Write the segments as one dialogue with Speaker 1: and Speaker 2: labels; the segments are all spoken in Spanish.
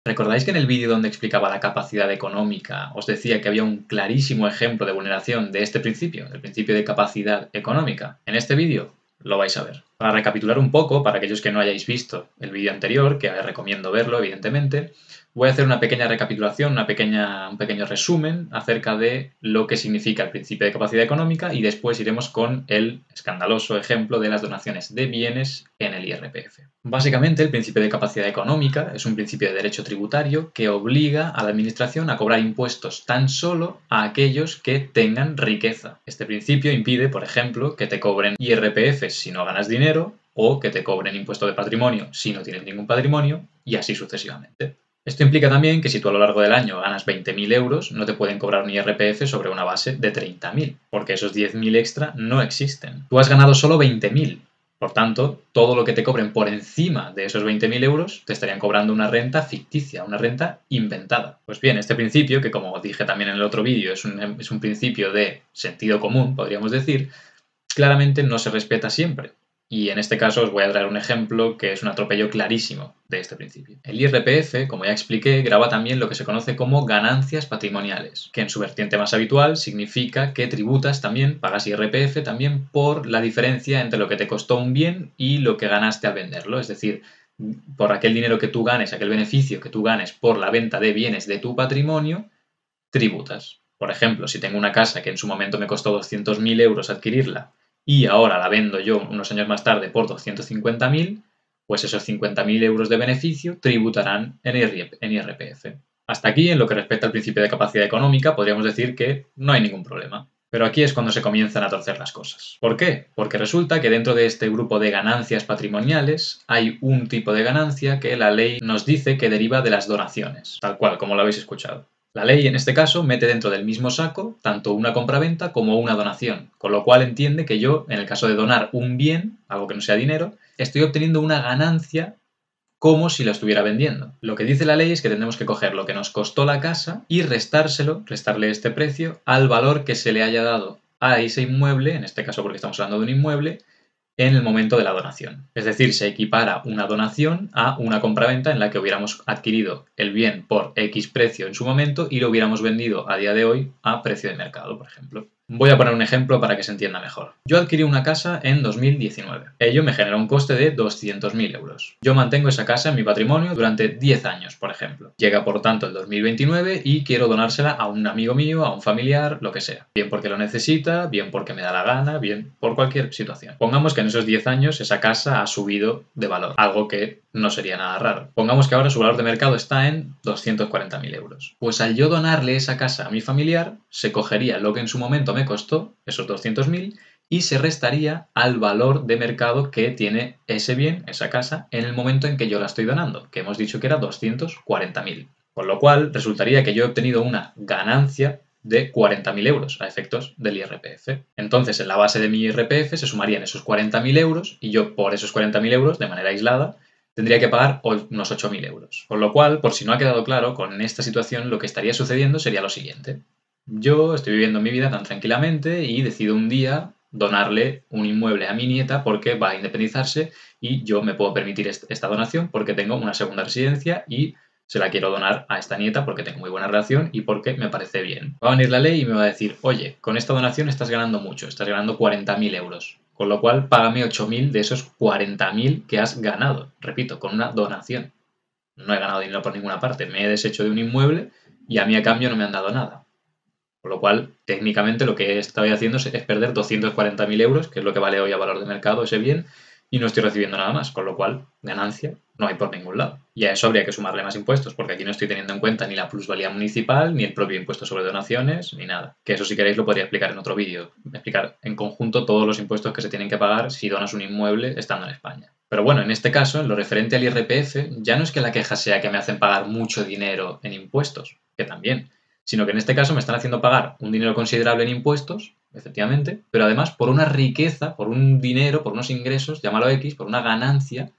Speaker 1: ¿Recordáis que en el vídeo donde explicaba la capacidad económica os decía que había un clarísimo ejemplo de vulneración de este principio, el principio de capacidad económica? En este vídeo lo vais a ver. Para recapitular un poco, para aquellos que no hayáis visto el vídeo anterior, que recomiendo verlo evidentemente, voy a hacer una pequeña recapitulación, un pequeño resumen acerca de lo que significa el principio de capacidad económica y después iremos con el escandaloso ejemplo de las donaciones de bienes en el IRPF. Básicamente, el principio de capacidad económica es un principio de derecho tributario que obliga a la administración a cobrar impuestos tan solo a aquellos que tengan riqueza. Este principio impide, por ejemplo, que te cobren IRPF si no ganas dinero o que te cobren impuesto de patrimonio si no tienes ningún patrimonio y así sucesivamente. Esto implica también que si tú a lo largo del año ganas 20.000 euros, no te pueden cobrar un IRPF sobre una base de 30.000, porque esos 10.000 extra no existen. Tú has ganado solo 20.000. Por tanto, todo lo que te cobren por encima de esos 20.000 euros te estarían cobrando una renta ficticia, una renta inventada. Pues bien, este principio, que como dije también en el otro vídeo, es un principio de sentido común, podríamos decir, claramente no se respeta siempre. Y en este caso os voy a traer un ejemplo que es un atropello clarísimo de este principio. El IRPF, como ya expliqué, grava también lo que se conoce como ganancias patrimoniales, que en su vertiente más habitual significa que tributas también, pagas IRPF también por la diferencia entre lo que te costó un bien y lo que ganaste al venderlo. Es decir, por aquel dinero que tú ganes, aquel beneficio que tú ganes por la venta de bienes de tu patrimonio, tributas. Por ejemplo, si tengo una casa que en su momento me costó 200.000 euros adquirirla y ahora la vendo yo unos años más tarde por 250.000, pues esos 50.000 euros de beneficio tributarán en IRPF. Hasta aquí, en lo que respecta al principio de capacidad económica, podríamos decir que no hay ningún problema. Pero aquí es cuando se comienzan a torcer las cosas. ¿Por qué? Porque resulta que dentro de este grupo de ganancias patrimoniales hay un tipo de ganancia que la ley nos dice que deriva de las donaciones, tal cual, como lo habéis escuchado. La ley, en este caso, mete dentro del mismo saco tanto una compraventa como una donación, con lo cual entiende que yo, en el caso de donar un bien, algo que no sea dinero, estoy obteniendo una ganancia como si lo estuviera vendiendo. Lo que dice la ley es que tenemos que coger lo que nos costó la casa y restarle este precio al valor que se le haya dado a ese inmueble, en este caso porque estamos hablando de un inmueble, en el momento de la donación. Es decir, se equipara una donación a una compraventa en la que hubiéramos adquirido el bien por X precio en su momento y lo hubiéramos vendido a día de hoy a precio de mercado, por ejemplo. Voy a poner un ejemplo para que se entienda mejor. Yo adquirí una casa en 2019. Ello me generó un coste de 200.000 euros. Yo mantengo esa casa en mi patrimonio durante 10 años, por ejemplo. Llega por tanto el 2029 y quiero donársela a un amigo mío, a un familiar, lo que sea. Bien porque lo necesita, bien porque me da la gana, bien por cualquier situación. Pongamos que en esos 10 años esa casa ha subido de valor, algo que no sería nada raro. Pongamos que ahora su valor de mercado está en 240.000 euros. Pues al yo donarle esa casa a mi familiar, se cogería lo que en su momento me costó, esos 200.000, y se restaría al valor de mercado que tiene ese bien, esa casa, en el momento en que yo la estoy donando, que hemos dicho que era 240.000. Con lo cual, resultaría que yo he obtenido una ganancia de 40.000 euros a efectos del IRPF. Entonces, en la base de mi IRPF se sumarían esos 40.000 euros y yo por esos 40.000 euros, de manera aislada, tendría que pagar unos 8.000 euros. Con lo cual, por si no ha quedado claro, con esta situación lo que estaría sucediendo sería lo siguiente. Yo estoy viviendo mi vida tan tranquilamente y decido un día donarle un inmueble a mi nieta porque va a independizarse y yo me puedo permitir esta donación porque tengo una segunda residencia y se la quiero donar a esta nieta porque tengo muy buena relación y porque me parece bien. Va a venir la ley y me va a decir, oye, con esta donación estás ganando mucho, estás ganando 40.000 euros. Con lo cual, págame 8.000 de esos 40.000 que has ganado. Repito, con una donación. No he ganado dinero por ninguna parte. Me he deshecho de un inmueble y a mí a cambio no me han dado nada. Con lo cual, técnicamente lo que estoy haciendo es perder 240.000 euros, que es lo que vale hoy a valor de mercado ese bien, y no estoy recibiendo nada más. Con lo cual, ganancia no hay por ningún lado. Y a eso habría que sumarle más impuestos, porque aquí no estoy teniendo en cuenta ni la plusvalía municipal, ni el propio impuesto sobre donaciones, ni nada. Que eso si queréis lo podría explicar en otro vídeo. Explicar en conjunto todos los impuestos que se tienen que pagar si donas un inmueble estando en España. Pero bueno, en este caso, en lo referente al IRPF, ya no es que la queja sea que me hacen pagar mucho dinero en impuestos, que también, sino que en este caso me están haciendo pagar un dinero considerable en impuestos, efectivamente, pero además por una riqueza, por un dinero, por unos ingresos, llámalo X, por una ganancia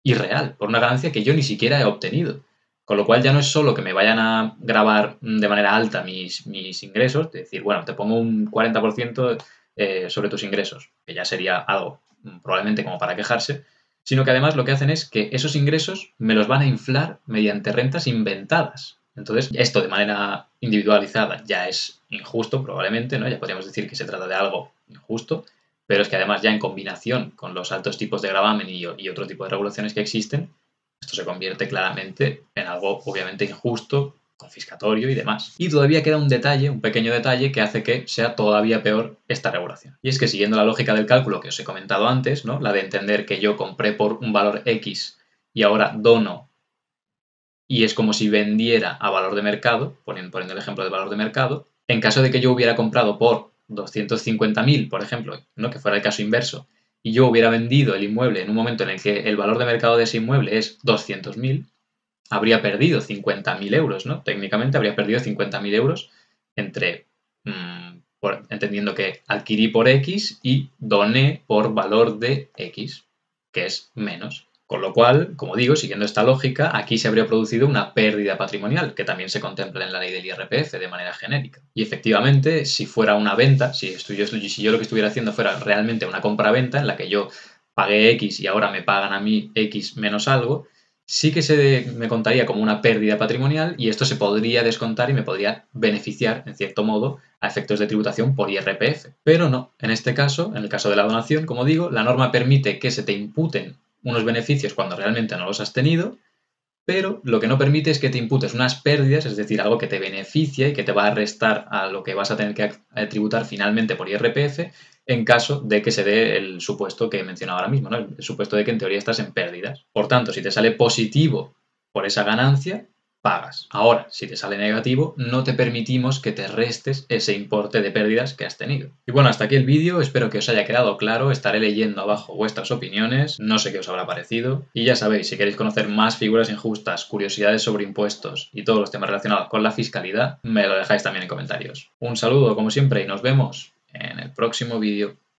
Speaker 1: irreal, por una ganancia que yo ni siquiera he obtenido. Con lo cual ya no es solo que me vayan a grabar de manera alta mis ingresos, de decir, bueno, te pongo un 40% sobre tus ingresos, que ya sería algo probablemente como para quejarse, sino que además lo que hacen es que esos ingresos me los van a inflar mediante rentas inventadas. Entonces, esto de manera individualizada ya es injusto, probablemente, ¿no? Ya podríamos decir que se trata de algo injusto, pero es que además ya en combinación con los altos tipos de gravamen y otro tipo de regulaciones que existen, esto se convierte claramente en algo obviamente injusto, confiscatorio y demás. Y todavía queda un detalle, un pequeño detalle, que hace que sea todavía peor esta regulación. Y es que siguiendo la lógica del cálculo que os he comentado antes, ¿no? La de entender que yo compré por un valor X y ahora dono y es como si vendiera a valor de mercado, poniendo el ejemplo de valor de mercado, en caso de que yo hubiera comprado por 250.000, por ejemplo, ¿no? Que fuera el caso inverso, y yo hubiera vendido el inmueble en un momento en el que el valor de mercado de ese inmueble es 200.000, habría perdido 50.000 euros, ¿no? Técnicamente habría perdido 50.000 euros entre, entendiendo que adquirí por X y doné por valor de X, que es menos. Con lo cual, como digo, siguiendo esta lógica, aquí se habría producido una pérdida patrimonial, que también se contempla en la ley del IRPF de manera genérica. Y efectivamente, si fuera una venta, si yo lo que estuviera haciendo fuera realmente una compra-venta en la que yo pagué X y ahora me pagan a mí X menos algo, sí que me contaría como una pérdida patrimonial y esto se podría descontar y me podría beneficiar, en cierto modo, a efectos de tributación por IRPF. Pero no, en este caso, en el caso de la donación, como digo, la norma permite que se te imputen unos beneficios cuando realmente no los has tenido, pero lo que no permite es que te imputes unas pérdidas, es decir, algo que te beneficia y que te va a restar a lo que vas a tener que tributar finalmente por IRPF en caso de que se dé el supuesto que he mencionado ahora mismo, ¿no? El supuesto de que en teoría estás en pérdidas. Por tanto, si te sale positivo por esa ganancia, pagas. Ahora, si te sale negativo, no te permitimos que te restes ese importe de pérdidas que has tenido. Y bueno, hasta aquí el vídeo, espero que os haya quedado claro, estaré leyendo abajo vuestras opiniones, no sé qué os habrá parecido, y ya sabéis, si queréis conocer más figuras injustas, curiosidades sobre impuestos y todos los temas relacionados con la fiscalidad, me lo dejáis también en comentarios. Un saludo como siempre y nos vemos en el próximo vídeo.